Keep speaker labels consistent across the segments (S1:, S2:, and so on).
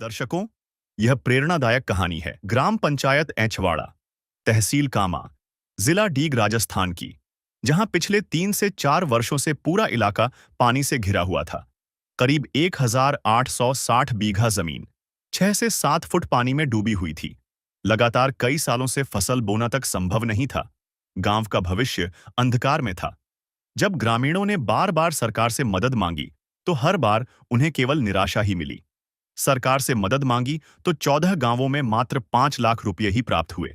S1: दर्शकों, यह प्रेरणादायक कहानी है ग्राम पंचायत एंचवाड़ा, तहसील कामा, जिला डीग, राजस्थान की, जहां पिछले 3 से 4 वर्षों से पूरा इलाका पानी से घिरा हुआ था। करीब 1860 बीघा जमीन 6 से 7 फुट पानी में डूबी हुई थी। लगातार कई सालों से फसल बोना तक संभव नहीं था। गांव का भविष्य अंधकार में था। जब ग्रामीणों ने बार बार सरकार से मदद मांगी तो हर बार उन्हें केवल निराशा ही मिली। सरकार से मदद मांगी तो 14 गांवों में मात्र 5 लाख रुपए ही प्राप्त हुए,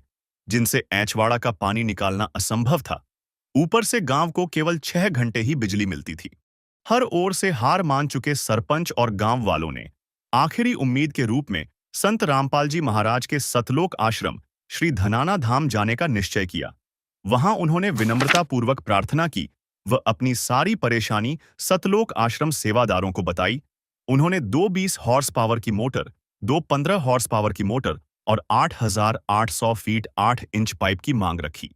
S1: जिनसे एंचवाड़ा का पानी निकालना असंभव था। ऊपर से गांव को केवल 6 घंटे ही बिजली मिलती थी। हर ओर से हार मान चुके सरपंच और गांव वालों ने आखिरी उम्मीद के रूप में संत रामपाल जी महाराज के सतलोक आश्रम श्री धनाना धाम जाने का निश्चय किया। वहां उन्होंने विनम्रतापूर्वक प्रार्थना की व अपनी सारी परेशानी सतलोक आश्रम सेवादारों को बताई। उन्होंने 2 20 हॉर्स पावर की मोटर, 2 15 हॉर्स पावर की मोटर और 8,800 फीट 8 इंच पाइप की मांग रखी।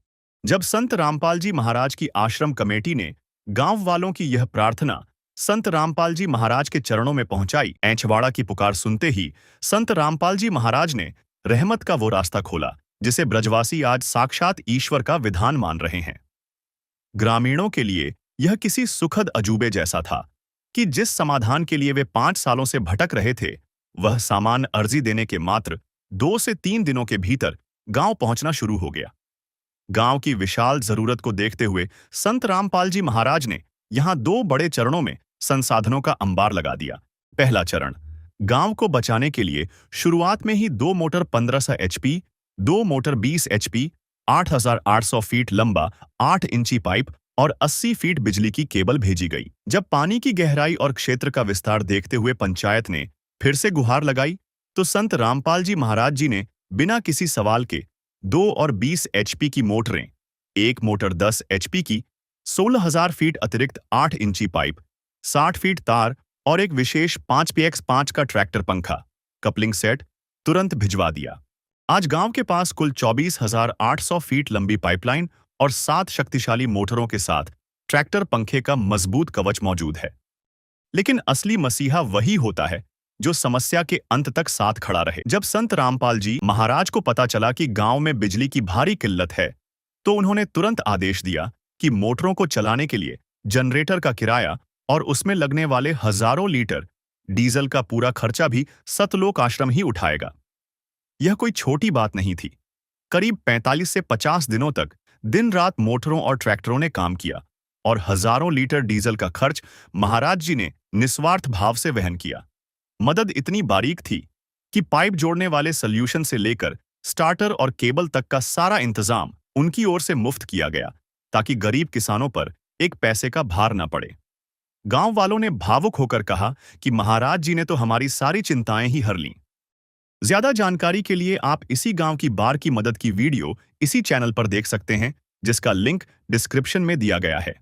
S1: जब संत रामपाल जी महाराज की आश्रम कमेटी ने गांव वालों की यह प्रार्थना संत रामपाल जी महाराज के चरणों में पहुंचाई, एंचवाड़ा की पुकार सुनते ही संत रामपाल जी महाराज ने रहमत का वो रास्ता खोला जिसे ब्रजवासी आज साक्षात ईश्वर का विधान मान रहे हैं। ग्रामीणों के लिए यह किसी सुखद अजूबे जैसा था कि जिस समाधान के लिए वे 5 सालों से भटक रहे थे, वह सामान्य अर्जी देने के मात्र 2 से 3 दिनों के भीतर गांव पहुंचना शुरू हो गया। गांव की विशाल जरूरत को देखते हुए संत रामपाल जी महाराज ने यहां 2 बड़े चरणों में संसाधनों का अंबार लगा दिया। पहला चरण, गांव को बचाने के लिए शुरुआत में ही 2 motor 1500 HP, 2 motor 20 HP, 8,800 feet लंबा 8 इंची पाइप और 80 फीट बिजली की केबल भेजी गई। जब पानी की गहराई और क्षेत्र का विस्तार देखते हुए पंचायत ने फिर से गुहार लगाई तो संत रामपाल जी महाराज जी ने बिना किसी सवाल के 2 और 20 HP की मोटरें, 1 मोटर 10 HP की, 16,000 फीट अतिरिक्त 8 इंची पाइप, 60 फीट तार और एक विशेष 5PX5 का ट्रैक्टर पंखा, कपलिंग सेट तुरंत भिजवा दिया। आज गांव के पास कुल 24,800 फीट लंबी पाइपलाइन और 7 शक्तिशाली मोटरों के साथ ट्रैक्टर पंखे का मजबूत कवच मौजूद है। लेकिन असली मसीहा वही होता है जो समस्या के अंत तक साथ खड़ा रहे। जब संत रामपाल जी महाराज को पता चला कि गांव में बिजली की भारी किल्लत है, तो उन्होंने तुरंत आदेश दिया कि मोटरों को चलाने के लिए जनरेटर का किराया और उसमें लगने वाले हजारों लीटर डीजल का पूरा खर्चा भी सतलोक आश्रम ही उठाएगा। यह कोई छोटी बात नहीं थी। करीब 45 से 50 दिनों तक दिन रात मोटरों और ट्रैक्टरों ने काम किया और हजारों लीटर डीजल का खर्च महाराज जी ने निस्वार्थ भाव से वहन किया। मदद इतनी बारीक थी कि पाइप जोड़ने वाले सॉल्यूशन से लेकर स्टार्टर और केबल तक का सारा इंतजाम उनकी ओर से मुफ्त किया गया, ताकि गरीब किसानों पर एक पैसे का भार न पड़े। गांव वालों ने भावुक होकर कहा कि महाराज जी ने तो हमारी सारी चिंताएं ही हर लीं। ज्यादा जानकारी के लिए आप इसी गांव की बाढ़ की मदद की वीडियो इसी चैनल पर देख सकते हैं, जिसका लिंक डिस्क्रिप्शन में दिया गया है।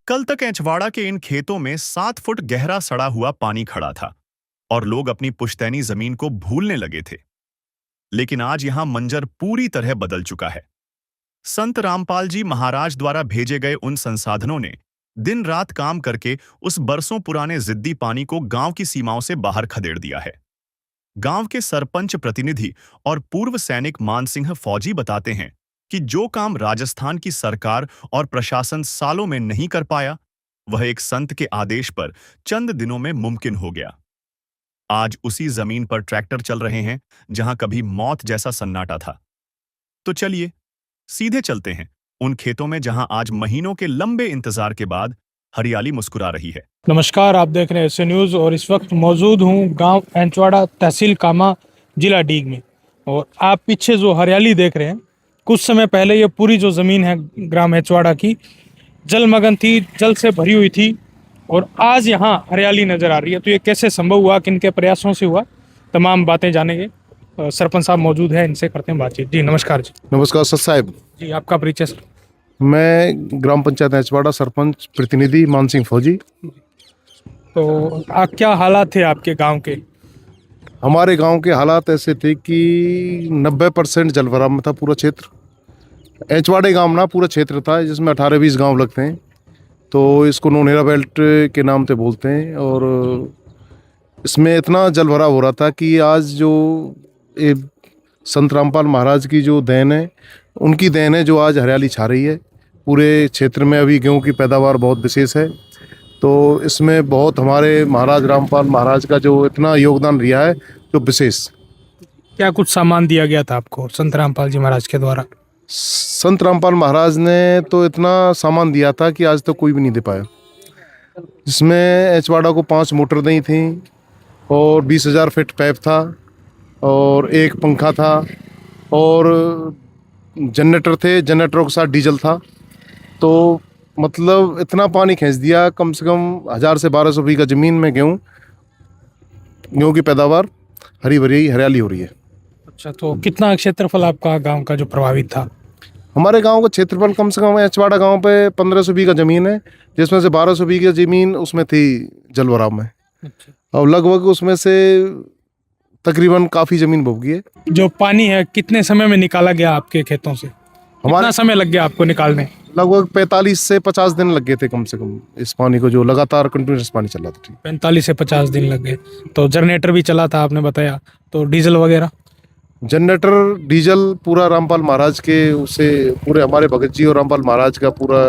S1: कल तक एंचवाड़ा के इन खेतों में 7 फुट गहरा सड़ा हुआ पानी खड़ा था और लोग अपनी पुश्तैनी जमीन को भूलने लगे थे। लेकिन आज यहां मंजर पूरी तरह बदल चुका है। संत रामपाल जी महाराज द्वारा भेजे गए उन संसाधनों ने दिन रात काम करके उस बरसों पुराने जिद्दी पानी को गांव की सीमाओं से बाहर खदेड़ दिया है। गांव के सरपंच प्रतिनिधि और पूर्व सैनिक मानसिंह फौजी बताते हैं कि जो काम राजस्थान की सरकार और प्रशासन सालों में नहीं कर पाया, वह एक संत के आदेश पर चंद दिनों में मुमकिन हो गया। आज उसी जमीन पर ट्रैक्टर चल रहे हैं जहां कभी मौत जैसा सन्नाटा था। तो चलिए सीधे चलते हैं उन खेतों में जहां आज महीनों के लंबे इंतजार के बाद हरियाली मुस्कुरा रही है।
S2: नमस्कार, आप देख रहे हैं एसए न्यूज़ और इस वक्त मौजूद हूं गांव एंचवाड़ा, तहसील कामा, जिला डीग में। और आप पीछे जो हरियाली देख रहे हैं, कुछ समय पहले ये पूरी जो ज़मीन है ग्राम एचवाड़ा की जलमग्न थी, जल से भरी हुई थी और आज यहाँ हरियाली नज़र आ रही है। तो ये कैसे संभव हुआ, किन के प्रयासों से हुआ, तमाम बातें जानेंगे। सरपंच साहब मौजूद हैं, इनसे करते हैं बातचीत। जी नमस्कार। जी
S3: नमस्कार सर साहब।
S2: जी आपका परिचय सर।
S3: मैं ग्राम पंचायत एचवाड़ा सरपंच प्रतिनिधि मान सिंह फौजी।
S2: तो क्या हालात थे आपके गांव के?
S3: हमारे गांव के हालात ऐसे थे कि 90% जलभराव में था पूरा क्षेत्र। एचवाड़े गांव ना पूरा क्षेत्र था जिसमें 18-20 गांव लगते हैं, तो इसको नोनेरा बेल्ट के नाम से बोलते हैं। और इसमें इतना जलभराव हो रहा था कि आज जो ये संत रामपाल महाराज की जो देन है, उनकी देन है जो आज हरियाली छा रही है पूरे क्षेत्र में। अभी गेहूं की पैदावार बहुत विशेष है, तो इसमें बहुत हमारे महाराज रामपाल महाराज का जो इतना योगदान रहा है जो विशेष।
S2: क्या कुछ सामान दिया गया था आपको संत रामपाल जी महाराज के द्वारा?
S3: संत रामपाल महाराज ने तो इतना सामान दिया था कि आज तक कोई भी नहीं दे पाया। जिसमें एचवाड़ा को 5 मोटर दी थी और 20,000 फीट पाइप था और एक पंखा था और जनरेटर थे, जनरेटरों के साथ डीजल था। तो मतलब इतना पानी खींच दिया, कम से कम 1000 से 1200 बीघा ज़मीन में गेहूँ की पैदावार हरी भरी हरियाली हो रही है।
S2: अच्छा, तो कितना क्षेत्रफल आपका गांव का जो प्रभावित था?
S3: हमारे गांव का क्षेत्रफल कम से कम एचवाड़ा गांव पे 1500 बीघा ज़मीन है, जिसमें से 1200 बीघा ज़मीन उसमें थी जलभराव में।
S2: अच्छा।
S3: और लगभग उसमें से तकरीबन काफ़ी ज़मीन डूब गई है।
S2: जो पानी है कितने समय में निकाला गया आपके खेतों से? कितना समय लग गया आपको निकालने?
S3: लगभग 45 से 50 दिन लग गए थे कम से कम इस पानी को, जो लगातार कंटिन्यूस पानी चल रहा था।
S2: 45 से 50 दिन लग गए। तो जनरेटर भी चला था आपने बताया, तो डीजल वगैरह?
S3: जनरेटर डीजल पूरा रामपाल महाराज के उसे पूरे हमारे भगत जी और रामपाल महाराज का पूरा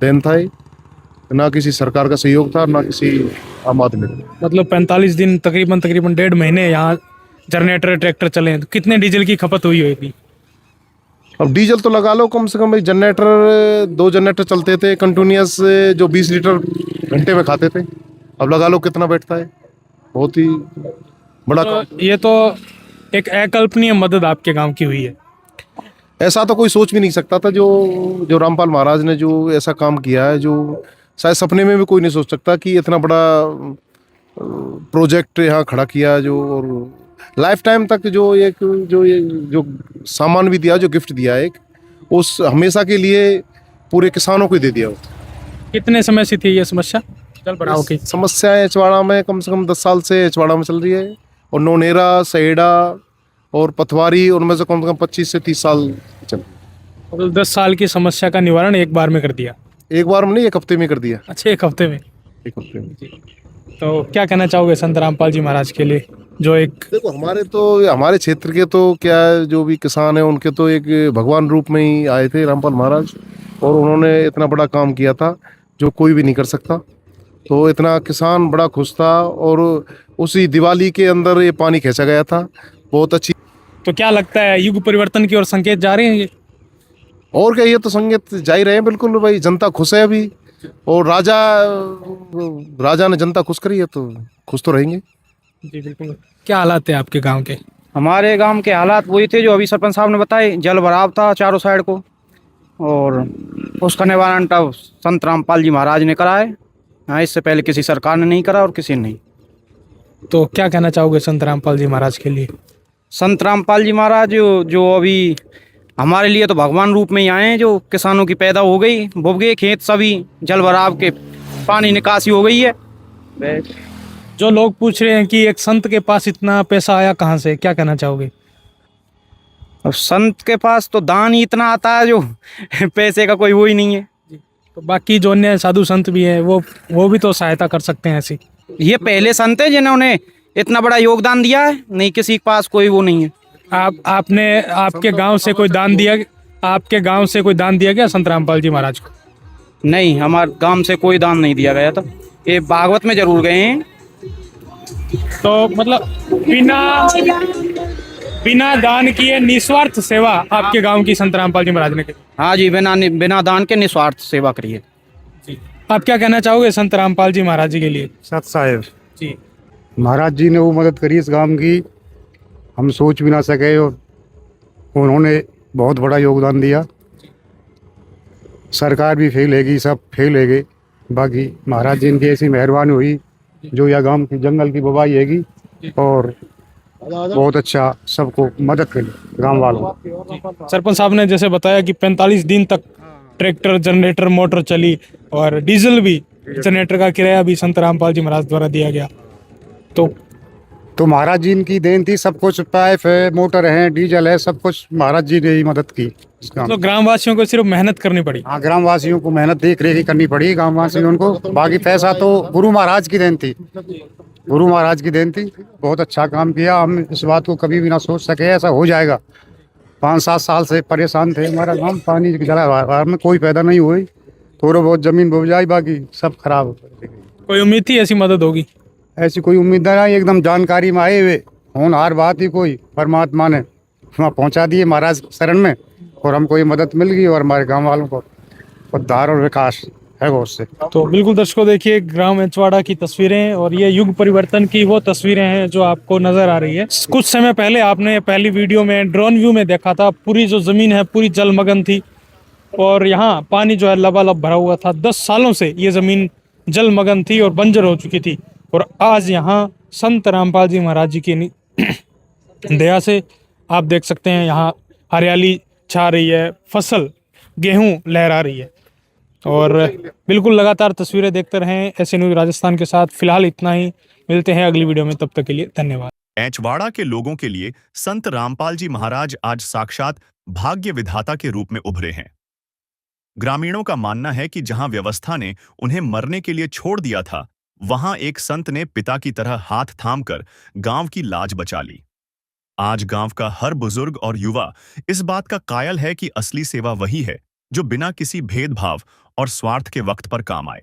S3: देन था। ना किसी सरकार का सहयोग था, ना किसी आम आदमी का।
S2: मतलब 45 दिन तकरीबन 1.5 महीने यहाँ जनरेटर ट्रैक्टर चले हैं, तो कितने डीजल की खपत हुई होगी?
S3: अब डीजल तो लगा लो कम से कम, एक जनरेटर 2 जनरेटर चलते थे कंटिन्यूस, जो 20 लीटर घंटे में खाते थे। अब लगा लो कितना बैठता है, बहुत ही बड़ा काम।
S2: ये तो एक अकल्पनीय मदद आपके गांव की हुई है।
S3: ऐसा तो कोई सोच भी नहीं सकता था जो रामपाल महाराज ने जो ऐसा काम किया है, जो शायद सपने में भी कोई नहीं सोच सकता कि इतना बड़ा प्रोजेक्ट यहाँ खड़ा किया। जो और लाइफ टाइम तक जो सामान भी दिया, जो गिफ्ट दिया एक, उस हमेशा के लिए पूरे किसानों को दे दिया।
S2: कितने समय से थी ये समस्या जल भराव की?
S3: समस्या एचवाड़ा में कम से कम 10 साल से एचवाड़ा में चल रही है। और नोनेरा, सहेड़ा और पथवारी, उनमें से कम 25 से 30 साल चल रही है।
S2: मतलब 10 साल की समस्या का निवारण एक बार में कर दिया?
S3: एक बार में नहीं, 1 हफ्ते में कर दिया।
S2: अच्छा, 1 हफ्ते में?
S3: 1 हफ्ते में।
S2: तो क्या कहना चाहोगे संत रामपाल जी महाराज के लिए, जो एक
S3: देखो हमारे क्षेत्र के तो क्या जो भी किसान है उनके तो एक भगवान रूप में ही आए थे रामपाल महाराज, और उन्होंने इतना बड़ा काम किया था जो कोई भी नहीं कर सकता। तो इतना किसान बड़ा खुश था, और उसी दिवाली के अंदर ये पानी खींचा गया था, बहुत अच्छी।
S2: तो क्या लगता है युग परिवर्तन की ओर संकेत जा रहे हैं ये?
S3: और क्या, ये तो संकेत जा ही रहे हैं बिल्कुल भाई। जनता खुश है अभी, और राजा ने जनता खुश करी है, तो खुश तो रहेंगे।
S2: जी बिल्कुल। क्या हालात है आपके गांव के?
S4: हमारे गांव के हालात वही थे जो अभी सरपंच साहब ने बताए। जल भराव था चारों साइड को, और उसका निवारण तब संत रामपाल जी महाराज ने करा है। हाँ, इससे पहले किसी सरकार ने नहीं करा और किसी ने नहीं।
S2: तो क्या कहना चाहोगे संत रामपाल जी महाराज के लिए?
S4: संत रामपाल जी महाराज जो अभी हमारे लिए तो भगवान रूप में ही आए हैं। जो किसानों की पैदा हो गई, बुब गए खेत, सभी जल भराव के पानी निकासी हो गई है।
S2: जो लोग पूछ रहे हैं कि एक संत के पास इतना पैसा आया कहाँ से, क्या कहना चाहोगे?
S4: अब संत के पास तो दान ही इतना आता है, जो पैसे का कोई वो ही नहीं है।
S2: तो बाकी जो अन्य साधु संत भी हैं वो भी तो सहायता कर सकते हैं ऐसी।
S4: ये पहले संत है जिन्होंने इतना बड़ा योगदान दिया है, नहीं किसी के पास कोई वो नहीं है।
S2: आपने आपके गांव से कोई दान दिया? आपके गांव से कोई दान दिया गया संत रामपाल जी महाराज को?
S4: नहीं, हमारे गांव से कोई दान नहीं दिया गया था। ये भागवत में जरूर गए हैं।
S2: तो मतलब बिना दान किए निस्वार्थ सेवा आपके गांव की संत रामपाल जी महाराज ने की?
S4: हाँ जी, बिना दान के निस्वार्थ सेवा करिए।
S2: जी, आप क्या कहना चाहोगे संत रामपाल जी महाराज जी के लिए?
S5: सत साहेब
S2: जी,
S5: महाराज जी ने वो मदद करी इस गांव की, हम सोच भी ना सके। और उन्होंने बहुत बड़ा योगदान दिया। सरकार भी फेल हैगी, सब फेल हैगे। बाकी महाराज जी इनकी ऐसी मेहरबानी हुई जो यह गांव की जंगल की बबाई हैगी और बहुत अच्छा सबको मदद करी गांव वालों को।
S2: सरपंच साहब ने जैसे बताया कि 45 दिन तक ट्रैक्टर जनरेटर मोटर चली और डीजल भी, जनरेटर का किराया भी संत रामपाल जी महाराज द्वारा दिया गया। तो
S5: महाराज जी इनकी देन थी, सब कुछ पाइप है, मोटर है, डीजल है, सब कुछ महाराज जी ने ही मदद की इस काम में।
S2: ग्रामवासियों को सिर्फ मेहनत करनी पड़ी।
S5: हाँ, ग्रामवासियों को मेहनत देख रेख करनी पड़ी ग्रामवासियों को। बाकी पैसा तो गुरु महाराज की देन थी, गुरु महाराज की देन थी। बहुत अच्छा काम किया। हम इस बात को कभी भी ना सोच सके ऐसा हो जाएगा। 5-7 साल से परेशान थे हमारा गांव, पानी की जलाधार में कोई पैदा नहीं हुई, थोड़ा बहुत जमीन बुझाई, बाकी सब खराब हो गई।
S2: कोई उम्मीद थी ऐसी मदद होगी?
S5: ऐसी कोई उम्मीद नहीं, एकदम जानकारी में आए हुए होनहार बात ही कोई परमात्मा ने वहाँ पहुँचा दिए महाराज शरण में और हमको ये मदद मिल गई और हमारे गांव वालों को उद्धार और विकास है वो उससे।
S2: तो बिल्कुल दर्शकों, देखिए ग्राम एचवाड़ा की तस्वीरें और ये युग परिवर्तन की वो तस्वीरें हैं जो आपको नजर आ रही है। कुछ समय पहले आपने पहली वीडियो में ड्रोन व्यू में देखा था, पूरी जो जमीन है पूरी जलमग्न थी और यहाँ पानी जो है लबालब भरा हुआ था। 10 सालों से ये जमीन जलमग्न थी और बंजर हो चुकी थी और आज यहाँ संत रामपाल जी महाराज जी की दया से आप देख सकते हैं यहाँ हरियाली छा रही है, फसल गेहूं लहरा रही है। और बिल्कुल लगातार तस्वीरें देखते रहें ऐसे न्यूज़ राजस्थान के साथ। फिलहाल इतना ही, मिलते हैं अगली वीडियो में, तब तक के लिए धन्यवाद।
S1: एंचवाड़ा के लोगों के लिए संत रामपाल जी महाराज आज साक्षात भाग्य विधाता के रूप में उभरे हैं। ग्रामीणों का मानना है कि जहां व्यवस्था ने उन्हें मरने के लिए छोड़ दिया था, वहां एक संत ने पिता की तरह हाथ थामकर गांव की लाज बचा ली। आज गांव का हर बुजुर्ग और युवा इस बात का कायल है कि असली सेवा वही है जो बिना किसी भेदभाव और स्वार्थ के वक्त पर काम आए।